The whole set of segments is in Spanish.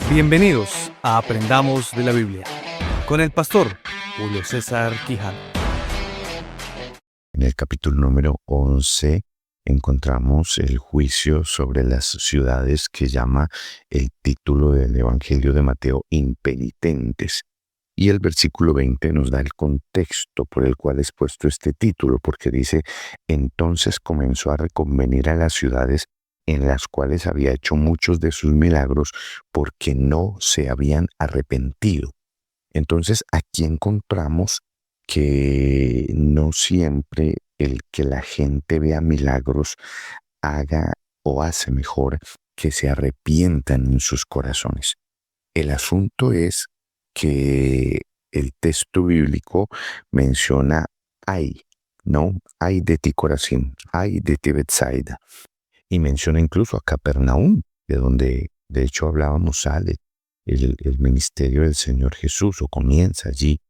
Bienvenidos a Aprendamos de la Biblia con el pastor Julio César Quijano. En el capítulo número 11 encontramos el juicio sobre las ciudades que llama el título del Evangelio de Mateo impenitentes. Y el versículo 20 nos da el contexto por el cual es puesto este título, porque dice: entonces comenzó a reconvenir a las ciudades en las cuales había hecho muchos de sus milagros, porque no se habían arrepentido. Entonces aquí encontramos que no siempre el que la gente vea milagros haga o hace mejor que se arrepientan en sus corazones. El asunto es que el texto bíblico menciona ay, ¿no? Ay de ti Corazín, ay de ti Betsaida. Y menciona incluso a Capernaum, de donde de hecho hablábamos, sale el ministerio del Señor Jesús, o comienza allí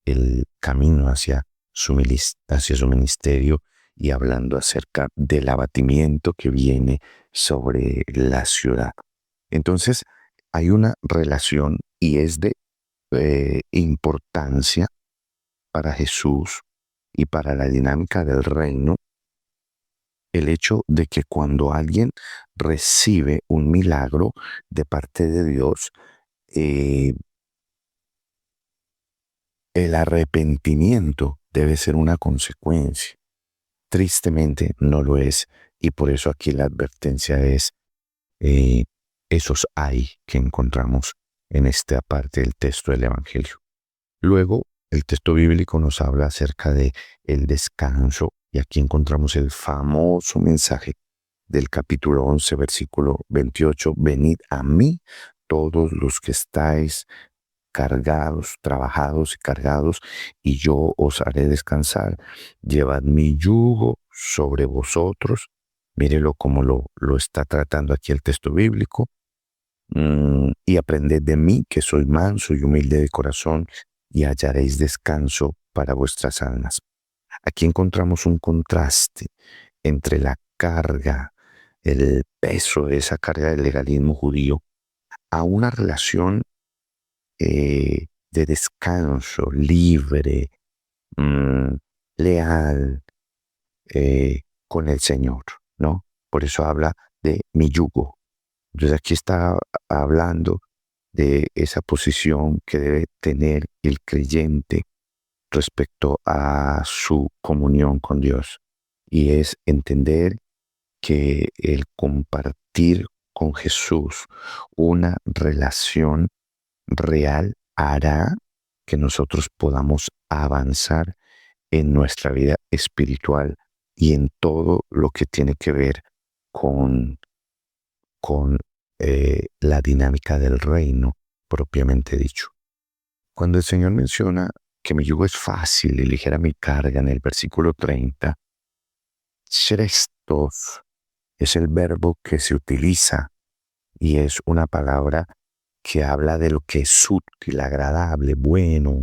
el camino hacia su ministerio, y hablando acerca del abatimiento que viene sobre la ciudad. Entonces, hay una relación, y es de importancia para Jesús y para la dinámica del reino, el hecho de que cuando alguien recibe un milagro de parte de Dios, el arrepentimiento debe ser una consecuencia. Tristemente no lo es, y por eso aquí la advertencia es esos hay que encontramos en esta parte del texto del Evangelio. Luego, el texto bíblico nos habla acerca de el descanso, y aquí encontramos el famoso mensaje del capítulo 11, versículo 28: venid a mí todos los que estáis cargados, trabajados y cargados, y yo os haré descansar. Llevad mi yugo sobre vosotros. Mírelo como lo está tratando aquí el texto bíblico. Y aprended de mí, que soy manso y humilde de corazón, y hallaréis descanso para vuestras almas. Aquí encontramos un contraste entre la carga, el peso de esa carga del legalismo judío, a una relación de descanso, libre, leal, con el Señor, ¿no? Por eso habla de mi yugo. Entonces aquí está hablando de esa posición que debe tener el creyente respecto a su comunión con Dios, y es entender que el compartir con Jesús una relación real hará que nosotros podamos avanzar en nuestra vida espiritual y en todo lo que tiene que ver con, con la dinámica del reino propiamente dicho. Cuando el Señor menciona que mi yugo es fácil y ligera mi carga en el versículo 30, chrestos es el verbo que se utiliza, y es una palabra que habla de lo que es útil, agradable, bueno,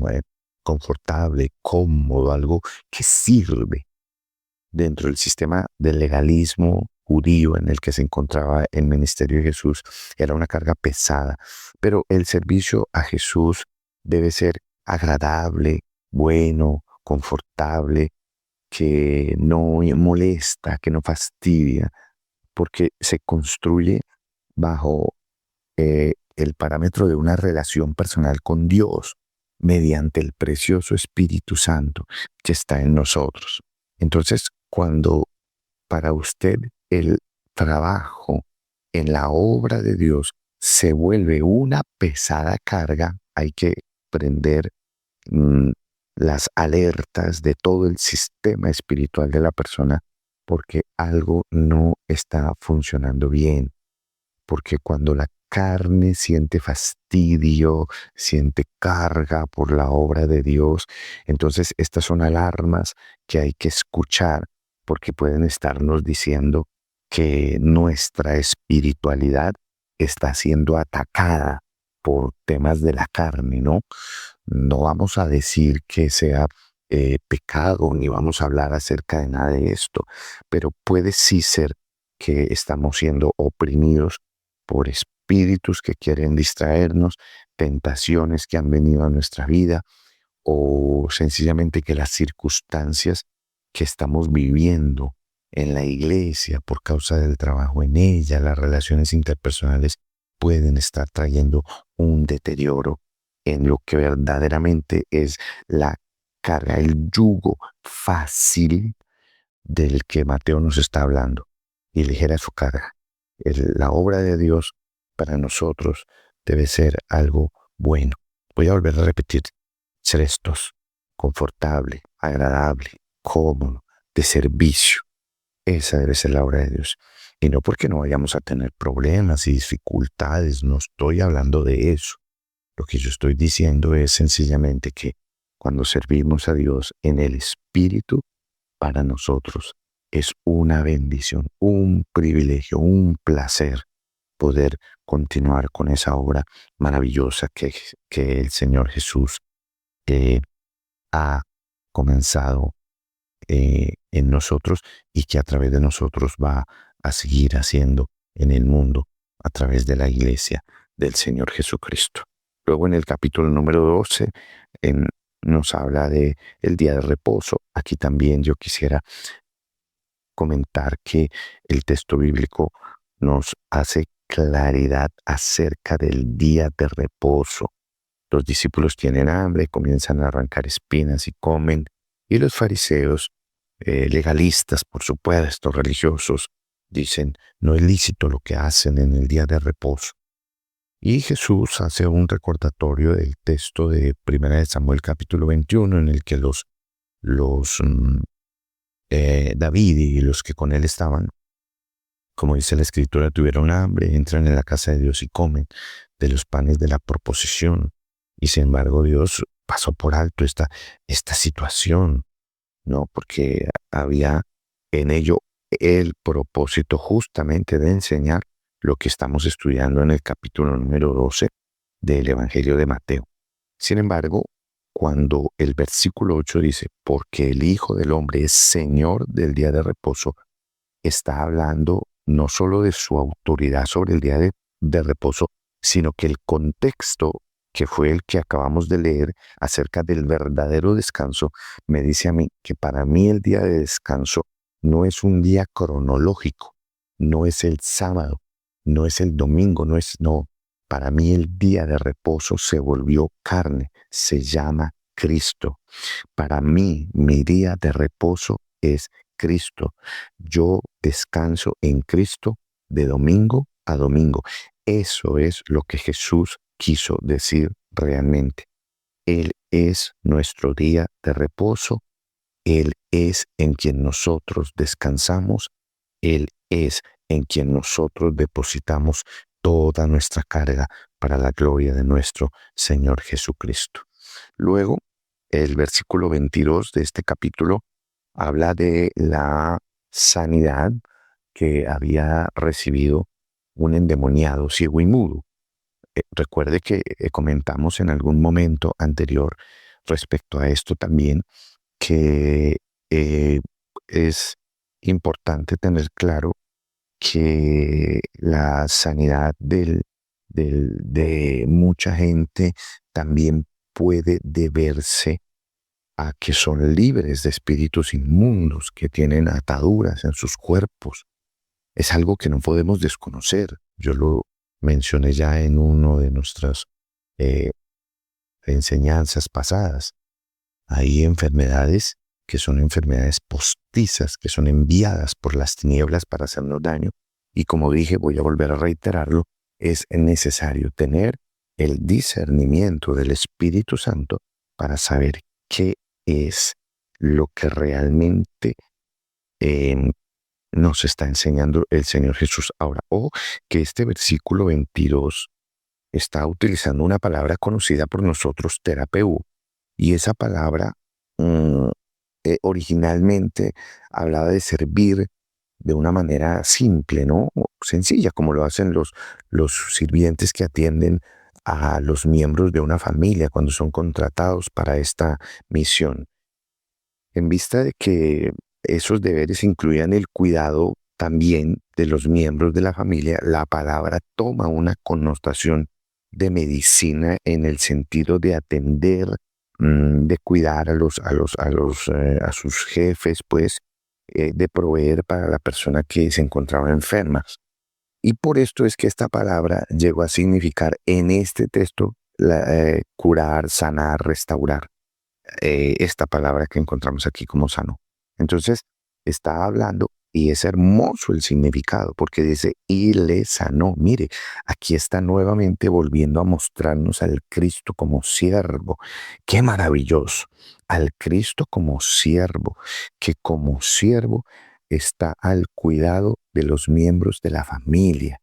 confortable, cómodo, algo que sirve. Dentro del sistema del legalismo judío en el que se encontraba el ministerio de Jesús, era una carga pesada, pero el servicio a Jesús debe ser agradable, bueno, confortable, que no molesta, que no fastidia, porque se construye bajo el parámetro de una relación personal con Dios mediante el precioso Espíritu Santo que está en nosotros. Entonces, cuando para usted el trabajo en la obra de Dios se vuelve una pesada carga, hay que prender mm, las alertas de todo el sistema espiritual de la persona, porque algo no está funcionando bien. Porque cuando la carne siente fastidio, siente carga por la obra de Dios, entonces estas son alarmas que hay que escuchar, porque pueden estarnos diciendo que nuestra espiritualidad está siendo atacada por temas de la carne, ¿no? No vamos a decir que sea pecado, ni vamos a hablar acerca de nada de esto, pero puede sí ser que estamos siendo oprimidos por espíritus que quieren distraernos, tentaciones que han venido a nuestra vida o sencillamente que las circunstancias que estamos viviendo en la iglesia por causa del trabajo en ella, las relaciones interpersonales pueden estar trayendo un deterioro en lo que verdaderamente es la carga, el yugo fácil del que Mateo nos está hablando y ligera su carga. La obra de Dios para nosotros debe ser algo bueno. Voy a volver a repetir, ser estos, confortable, agradable, cómodo, de servicio. Esa debe ser la obra de Dios. Y no porque no vayamos a tener problemas y dificultades, no estoy hablando de eso. Lo que yo estoy diciendo es sencillamente que cuando servimos a Dios en el Espíritu, para nosotros es una bendición, un privilegio, un placer poder continuar con esa obra maravillosa que el Señor Jesús ha comenzado en nosotros y que a través de nosotros va a seguir haciendo en el mundo a través de la iglesia del Señor Jesucristo. Luego en el capítulo número 12 nos habla de el día de reposo. Aquí también yo quisiera comentar que el texto bíblico nos hace claridad acerca del día de reposo. Los discípulos tienen hambre, comienzan a arrancar espinas y comen, y los fariseos, legalistas, por supuesto, religiosos, dicen, no es lícito lo que hacen en el día de reposo. Y Jesús hace un recordatorio del texto de 1 de Samuel capítulo 21, en el que David y los que con él estaban, como dice la Escritura, tuvieron hambre, entran en la casa de Dios y comen de los panes de la proposición. Y sin embargo Dios pasó por alto esta situación, ¿no? Porque había en ello el propósito justamente de enseñar lo que estamos estudiando en el capítulo número 12 del Evangelio de Mateo. Sin embargo, cuando el versículo 8 dice, porque el Hijo del Hombre es Señor del día de reposo, está hablando no solo de su autoridad sobre el día de reposo, sino que el contexto que fue el que acabamos de leer acerca del verdadero descanso, me dice a mí que para mí el día de descanso no es un día cronológico, no es el sábado, no es el domingo, no. Para mí el día de reposo se volvió carne, se llama Cristo. Para mí, mi día de reposo es Cristo. Yo descanso en Cristo de domingo a domingo. Eso es lo que Jesús quiso decir realmente. Él es nuestro día de reposo. Él es en quien nosotros descansamos. Él es en quien nosotros depositamos toda nuestra carga para la gloria de nuestro Señor Jesucristo. Luego, el versículo 22 de este capítulo habla de la sanidad que había recibido un endemoniado ciego y mudo. Recuerde que comentamos en algún momento anterior respecto a esto también que es importante tener claro que la sanidad de mucha gente también puede deberse a que son libres de espíritus inmundos, que tienen ataduras en sus cuerpos. Es algo que no podemos desconocer. Yo lo mencioné ya en una de nuestras enseñanzas pasadas. Hay enfermedades que son enfermedades postizas, que son enviadas por las tinieblas para hacernos daño. Y como dije, voy a volver a reiterarlo, es necesario tener el discernimiento del Espíritu Santo para saber qué es lo que realmente nos está enseñando el Señor Jesús ahora. O que este versículo 22 está utilizando una palabra conocida por nosotros, terapeu, y esa palabra originalmente hablaba de servir de una manera simple, ¿no? Sencilla, como lo hacen los sirvientes que atienden a los miembros de una familia cuando son contratados para esta misión. En vista de que esos deberes incluían el cuidado también de los miembros de la familia, la palabra toma una connotación de medicina en el sentido de atender, de cuidar a sus jefes, pues, de proveer para la persona que se encontraba enferma. Y por esto es que esta palabra llegó a significar en este texto curar, sanar, restaurar. Esta palabra que encontramos aquí como sano. Entonces, está hablando y es hermoso el significado porque dice, y le sanó. Mire, aquí está nuevamente volviendo a mostrarnos al Cristo como siervo. Qué maravilloso. Al Cristo como siervo, que como siervo está al cuidado de los miembros de la familia,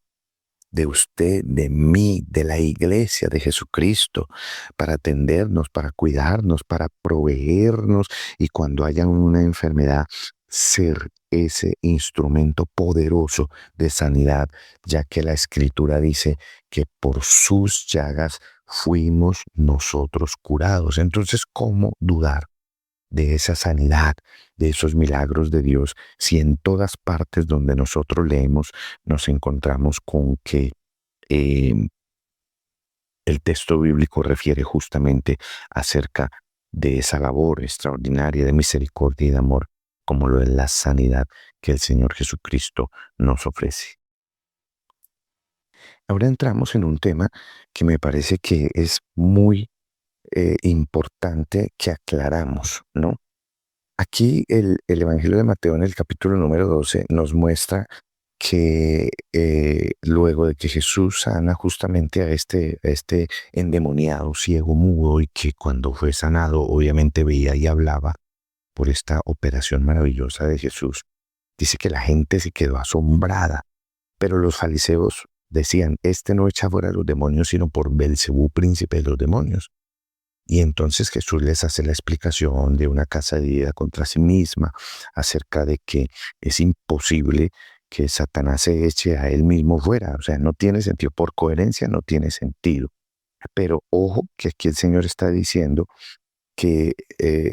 de usted, de mí, de la iglesia de Jesucristo, para atendernos, para cuidarnos, para proveernos y cuando haya una enfermedad, ser ese instrumento poderoso de sanidad, ya que la Escritura dice que por sus llagas fuimos nosotros curados. Entonces, ¿cómo dudar de esa sanidad, de esos milagros de Dios, si en todas partes donde nosotros leemos nos encontramos con que eh, el texto bíblico refiere justamente acerca de esa labor extraordinaria de misericordia y de amor, como lo es la sanidad que el Señor Jesucristo nos ofrece? Ahora entramos en un tema que me parece que es muy importante que aclaramos, ¿no? Aquí el Evangelio de Mateo en el capítulo número 12 nos muestra que luego de que Jesús sana justamente a este endemoniado ciego mudo y que cuando fue sanado obviamente veía y hablaba por esta operación maravillosa de Jesús, dice que la gente se quedó asombrada, pero los fariseos decían, este no echa fuera a los demonios sino por Belcebú, príncipe de los demonios. Y entonces Jesús les hace la explicación de una casadilla contra sí misma acerca de que es imposible que Satanás se eche a él mismo fuera. O sea, no tiene sentido. Por coherencia no tiene sentido. Pero ojo que aquí el Señor está diciendo que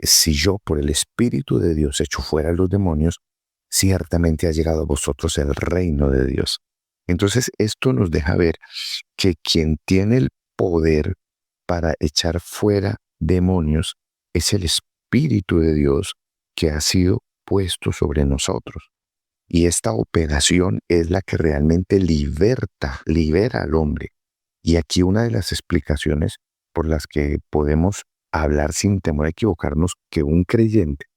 si yo por el Espíritu de Dios echo fuera a los demonios, ciertamente ha llegado a vosotros el reino de Dios. Entonces esto nos deja ver que quien tiene el poder para echar fuera demonios es el Espíritu de Dios que ha sido puesto sobre nosotros. Y esta operación es la que realmente libera al hombre. Y aquí una de las explicaciones por las que podemos hablar sin temor a equivocarnos, que un creyente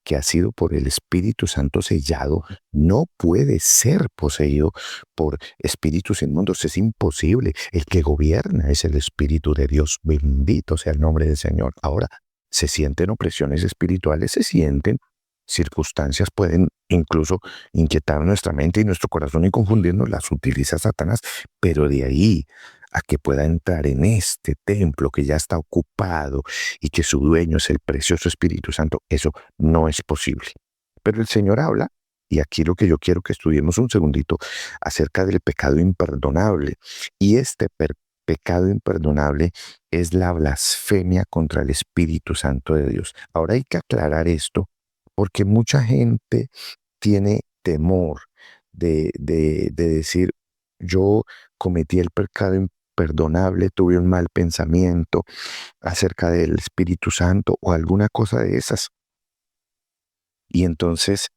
que ha sido por el Espíritu Santo sellado no puede ser poseído por espíritus inmundos. Es imposible. El que gobierna es el Espíritu de Dios. Bendito sea el nombre del Señor. Ahora, se sienten opresiones espirituales, se sienten circunstancias, pueden incluso inquietar nuestra mente y nuestro corazón y confundirnos, las utiliza Satanás, pero de ahí a que pueda entrar en este templo que ya está ocupado y que su dueño es el precioso Espíritu Santo, eso no es posible. Pero el Señor habla, y aquí lo que yo quiero que estudiemos un segundito, acerca del pecado imperdonable. Y este pecado imperdonable es la blasfemia contra el Espíritu Santo de Dios. Ahora hay que aclarar esto porque mucha gente tiene temor de decir, yo cometí el pecado imperdonable, tuve un mal pensamiento acerca del Espíritu Santo o alguna cosa de esas. Y entonces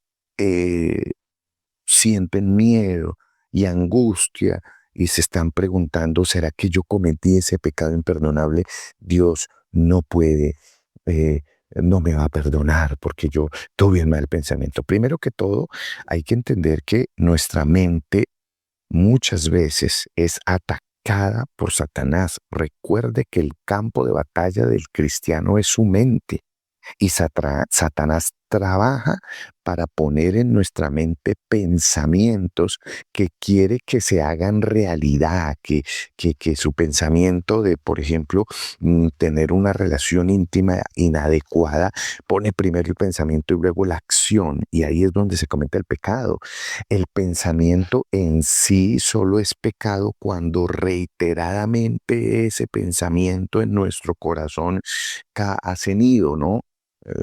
sienten miedo y angustia y se están preguntando, ¿será que yo cometí ese pecado imperdonable? Dios no puede, no me va a perdonar porque yo tuve un mal pensamiento. Primero que todo, hay que entender que nuestra mente muchas veces es atacada por Satanás. Recuerde que el campo de batalla del cristiano es su mente. Y Satanás trabaja para poner en nuestra mente pensamientos que quiere que se hagan realidad, que su pensamiento de, por ejemplo, tener una relación íntima inadecuada, pone primero el pensamiento y luego la acción, y ahí es donde se comete el pecado. El pensamiento en sí solo es pecado cuando reiteradamente ese pensamiento en nuestro corazón hace nido, ¿no?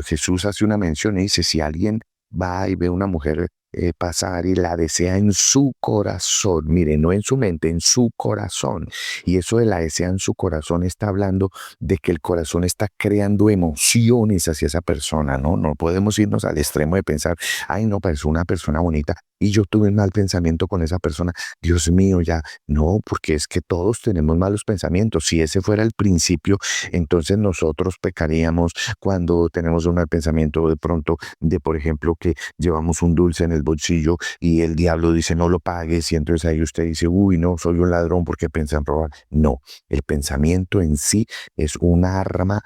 Jesús hace una mención y dice, si alguien va y ve una mujer pasar y la desea en su corazón. Mire, no en su mente, en su corazón. Y eso de la desea en su corazón está hablando de que el corazón está creando emociones hacia esa persona, ¿no? No podemos irnos al extremo de pensar, ay, no, pero es una persona bonita y yo tuve un mal pensamiento con esa persona. Dios mío, ya. No, porque es que todos tenemos malos pensamientos. Si ese fuera el principio, entonces nosotros pecaríamos cuando tenemos un mal pensamiento de pronto de, por ejemplo, que llevamos un dulce en el bolsillo y el diablo dice no lo pagues y entonces ahí usted dice, uy, no, soy un ladrón porque pensé en robar. No, el pensamiento en sí es un arma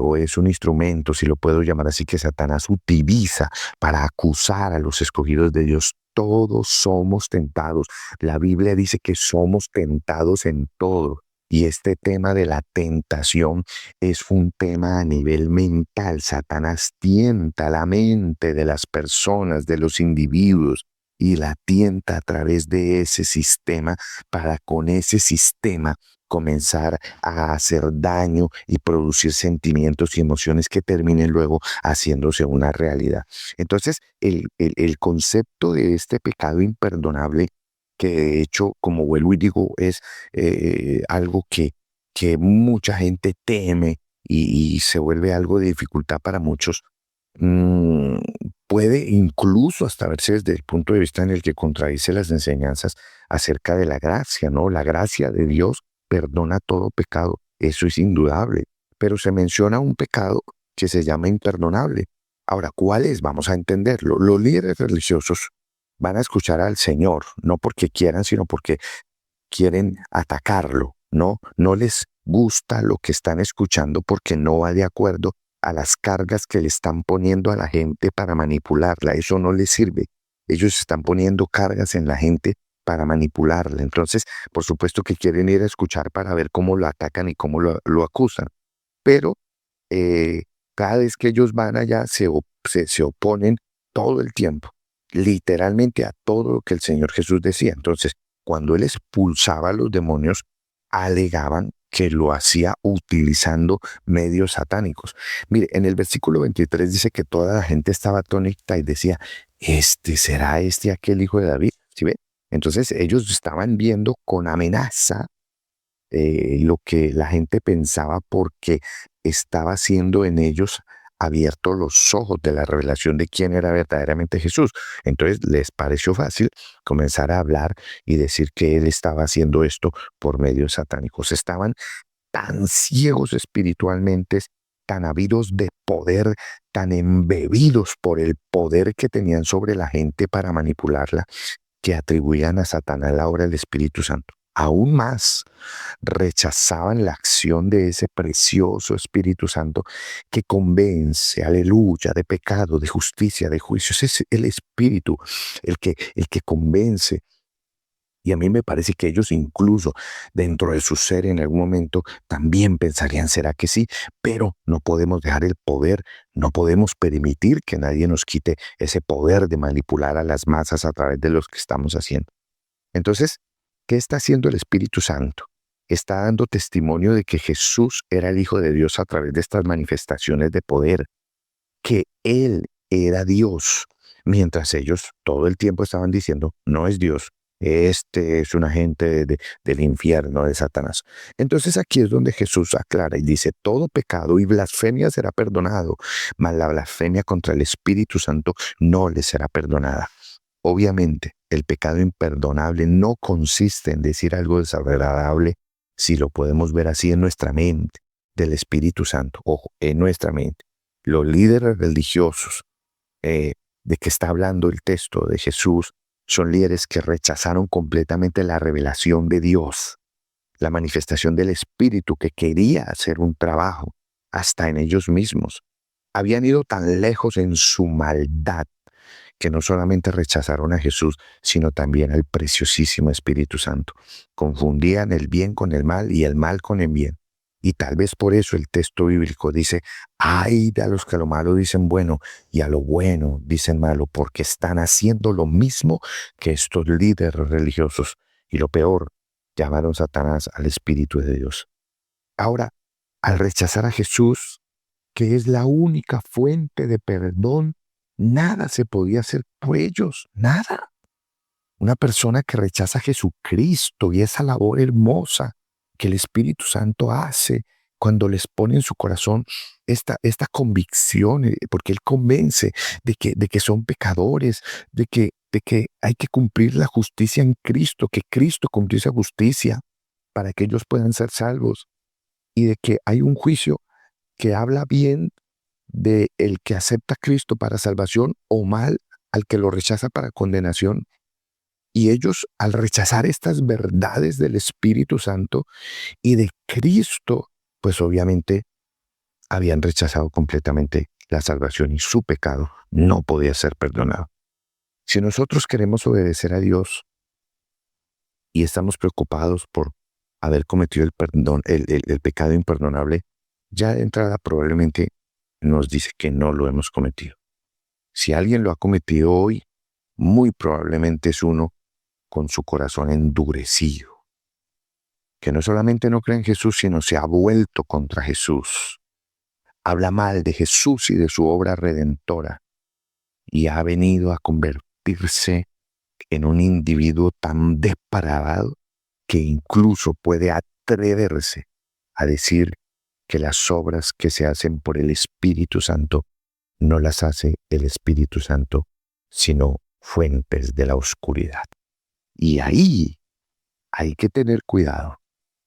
o es un instrumento, si lo puedo llamar así, que Satanás utiliza para acusar a los escogidos de Dios. Todos somos tentados. La Biblia dice que somos tentados en todo. Y este tema de la tentación es un tema a nivel mental. Satanás tienta la mente de las personas, de los individuos, y la tienta a través de ese sistema para con ese sistema comenzar a hacer daño y producir sentimientos y emociones que terminen luego haciéndose una realidad. Entonces, el concepto de este pecado imperdonable, que de hecho, como vuelvo y digo, es algo que mucha gente teme y se vuelve algo de dificultad para muchos, mm, puede incluso hasta verse desde el punto de vista en el que contradice las enseñanzas acerca de la gracia, ¿no? La gracia de Dios perdona todo pecado, eso es indudable, pero se menciona un pecado que se llama imperdonable. Ahora, ¿cuál es? Vamos a entenderlo. Los líderes religiosos van a escuchar al Señor, no porque quieran, sino porque quieren atacarlo, ¿no? No les gusta lo que están escuchando porque no va de acuerdo a las cargas que le están poniendo a la gente para manipularla. Eso no les sirve. Ellos están poniendo cargas en la gente para manipularla. Entonces, por supuesto que quieren ir a escuchar para ver cómo lo atacan y cómo lo acusan. Pero eh, cada vez que ellos van allá se oponen todo el tiempo, literalmente a todo lo que el Señor Jesús decía. Entonces, cuando Él expulsaba a los demonios, alegaban que lo hacía utilizando medios satánicos. Mire, en el versículo 23 dice que toda la gente estaba atónita y decía, ¿será este aquel hijo de David? ¿Sí ve? Entonces ellos estaban viendo con amenaza lo que la gente pensaba porque estaba siendo en ellos abiertos los ojos de la revelación de quién era verdaderamente Jesús. Entonces les pareció fácil comenzar a hablar y decir que él estaba haciendo esto por medios satánicos. Estaban tan ciegos espiritualmente, tan habidos de poder, tan embebidos por el poder que tenían sobre la gente para manipularla, que atribuían a Satanás la obra del Espíritu Santo. Aún más, rechazaban la acción de ese precioso Espíritu Santo que convence, aleluya, de pecado, de justicia, de juicio. Ese es el Espíritu el que convence. Y a mí me parece que ellos incluso dentro de su ser en algún momento también pensarían, ¿será que sí? Pero no podemos dejar el poder, no podemos permitir que nadie nos quite ese poder de manipular a las masas a través de lo que estamos haciendo. Entonces, ¿qué está haciendo el Espíritu Santo? Está dando testimonio de que Jesús era el Hijo de Dios a través de estas manifestaciones de poder, que Él era Dios, mientras ellos todo el tiempo estaban diciendo, no es Dios, este es un agente del infierno, de Satanás. Entonces aquí es donde Jesús aclara y dice, todo pecado y blasfemia será perdonado, mas la blasfemia contra el Espíritu Santo no le será perdonada. Obviamente, el pecado imperdonable no consiste en decir algo desagradable, si lo podemos ver así en nuestra mente, del Espíritu Santo, ojo, en nuestra mente. Los líderes religiosos de que está hablando el texto de Jesús son líderes que rechazaron completamente la revelación de Dios, la manifestación del Espíritu que quería hacer un trabajo hasta en ellos mismos. Habían ido tan lejos en su maldad que no solamente rechazaron a Jesús, sino también al preciosísimo Espíritu Santo. Confundían el bien con el mal y el mal con el bien. Y tal vez por eso el texto bíblico dice, ay de los que a lo malo dicen bueno y a lo bueno dicen malo, porque están haciendo lo mismo que estos líderes religiosos. Y lo peor, llamaron Satanás al Espíritu de Dios. Ahora, al rechazar a Jesús, que es la única fuente de perdón, Nada se podía hacer por ellos, nada. Una persona que rechaza a Jesucristo y esa labor hermosa que el Espíritu Santo hace cuando les pone en su corazón esta convicción, porque Él convence de que son pecadores, de que hay que cumplir la justicia en Cristo, que Cristo cumplió esa justicia para que ellos puedan ser salvos, y de que hay un juicio que habla bien de el que acepta a Cristo para salvación o mal al que lo rechaza para condenación. Y ellos, al rechazar estas verdades del Espíritu Santo y de Cristo, pues obviamente habían rechazado completamente la salvación y su pecado no podía ser perdonado. Si nosotros queremos obedecer a Dios y estamos preocupados por haber cometido el pecado imperdonable, ya de entrada probablemente nos dice que no lo hemos cometido. Si alguien lo ha cometido hoy, muy probablemente es uno con su corazón endurecido, que no solamente no cree en Jesús, sino se ha vuelto contra Jesús. Habla mal de Jesús y de su obra redentora y ha venido a convertirse en un individuo tan depravado que incluso puede atreverse a decir que las obras que se hacen por el Espíritu Santo no las hace el Espíritu Santo, sino fuentes de la oscuridad. Y ahí hay que tener cuidado,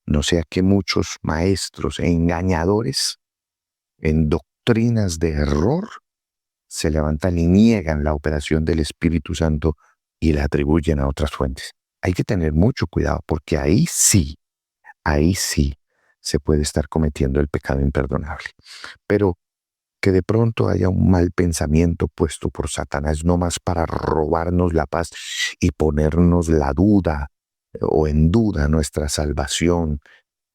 no sea que muchos maestros e engañadores en doctrinas de error se levantan y niegan la operación del Espíritu Santo y la atribuyen a otras fuentes. Hay que tener mucho cuidado porque ahí sí se puede estar cometiendo el pecado imperdonable. Pero que de pronto haya un mal pensamiento puesto por Satanás no más para robarnos la paz y ponernos la duda o en duda nuestra salvación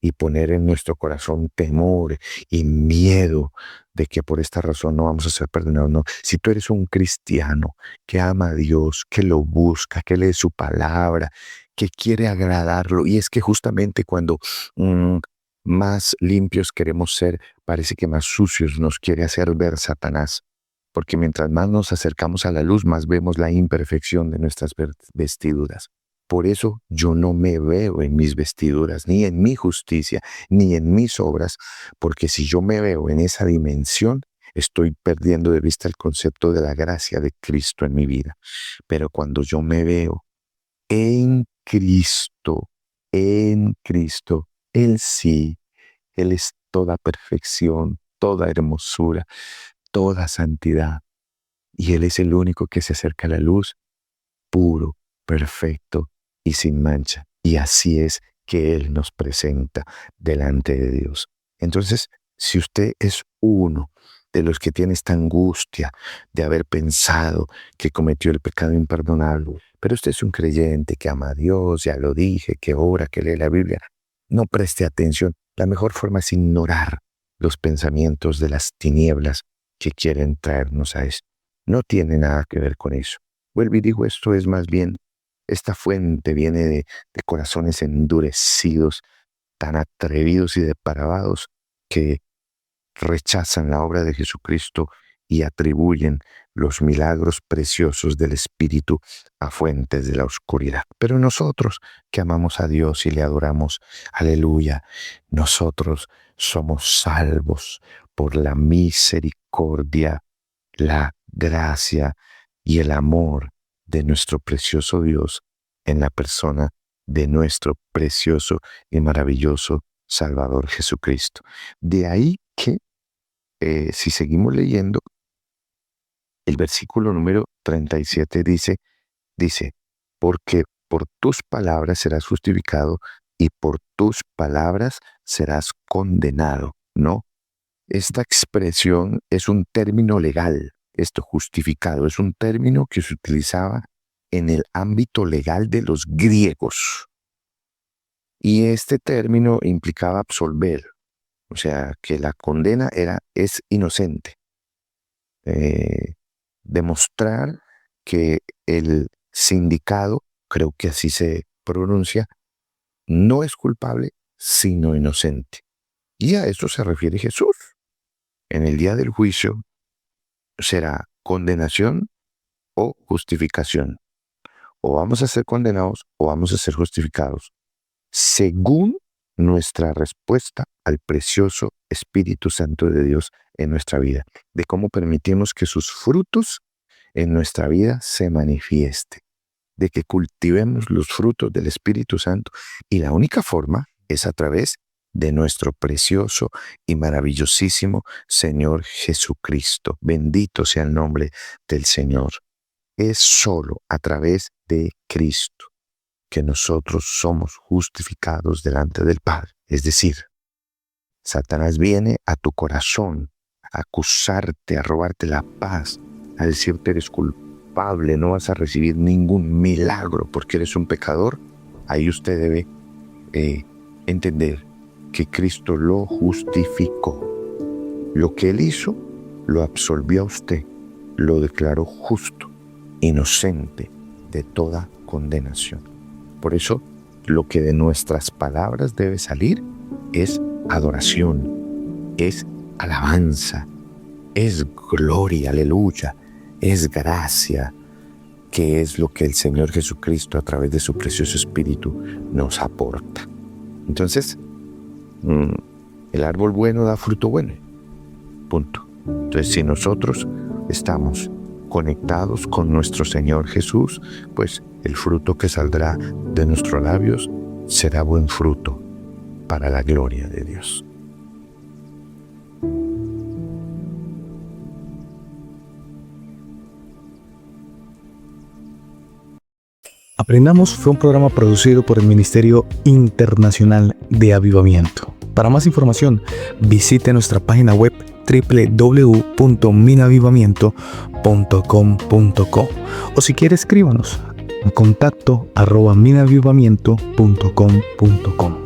y poner en nuestro corazón temor y miedo de que por esta razón no vamos a ser perdonados. No, si tú eres un cristiano que ama a Dios, que lo busca, que lee su palabra, que quiere agradarlo, y es que justamente cuando más limpios queremos ser, parece que más sucios nos quiere hacer ver Satanás. Porque mientras más nos acercamos a la luz, más vemos la imperfección de nuestras vestiduras. Por eso yo no me veo en mis vestiduras, ni en mi justicia, ni en mis obras, porque si yo me veo en esa dimensión, estoy perdiendo de vista el concepto de la gracia de Cristo en mi vida. Pero cuando yo me veo en Cristo, Él sí, Él es toda perfección, toda hermosura, toda santidad. Y Él es el único que se acerca a la luz, puro, perfecto y sin mancha. Y así es que Él nos presenta delante de Dios. Entonces, si usted es uno de los que tiene esta angustia de haber pensado que cometió el pecado imperdonable, pero usted es un creyente que ama a Dios, ya lo dije, que ora, que lee la Biblia, no preste atención. La mejor forma es ignorar los pensamientos de las tinieblas que quieren traernos a esto. No tiene nada que ver con eso. Vuelvo y digo, esto es más bien, esta fuente viene de corazones endurecidos, tan atrevidos y depravados que rechazan la obra de Jesucristo y atribuyen los milagros preciosos del Espíritu a fuentes de la oscuridad. Pero nosotros que amamos a Dios y le adoramos, aleluya, nosotros somos salvos por la misericordia, la gracia y el amor de nuestro precioso Dios en la persona de nuestro precioso y maravilloso Salvador Jesucristo. De ahí que, si seguimos leyendo, el versículo número 37 dice, porque por tus palabras serás justificado y por tus palabras serás condenado, ¿no? Esta expresión es un término legal, esto justificado, es un término que se utilizaba en el ámbito legal de los griegos. Y este término implicaba absolver, o sea, que la condena es inocente. Demostrar que el sindicado, creo que así se pronuncia, no es culpable, sino inocente. Y a eso se refiere Jesús. En el día del juicio será condenación o justificación. O vamos a ser condenados o vamos a ser justificados, según nuestra respuesta al precioso Espíritu Santo de Dios en nuestra vida, de cómo permitimos que sus frutos en nuestra vida se manifieste, de que cultivemos los frutos del Espíritu Santo. Y la única forma es a través de nuestro precioso y maravillosísimo Señor Jesucristo. Bendito sea el nombre del Señor. Es solo a través de Cristo que nosotros somos justificados delante del Padre. Es decir, Satanás viene a tu corazón a acusarte, a robarte la paz, a decirte eres culpable, no vas a recibir ningún milagro porque eres un pecador. Ahí usted debe entender que Cristo lo justificó. Lo que Él hizo, lo absolvió a usted, lo declaró justo, inocente de toda condenación. Por eso, lo que de nuestras palabras debe salir es adoración, es alabanza, es gloria, aleluya, es gracia, que es lo que el Señor Jesucristo a través de su precioso Espíritu nos aporta. Entonces, el árbol bueno da fruto bueno. Punto. Entonces, si nosotros estamos conectados con nuestro Señor Jesús, pues el fruto que saldrá de nuestros labios será buen fruto para la gloria de Dios. Aprendamos fue un programa producido por el Ministerio Internacional de Avivamiento. Para más información, visite nuestra página web www.minavivamiento.com.co o si quiere escríbanos a contacto@minavivamiento.com.co.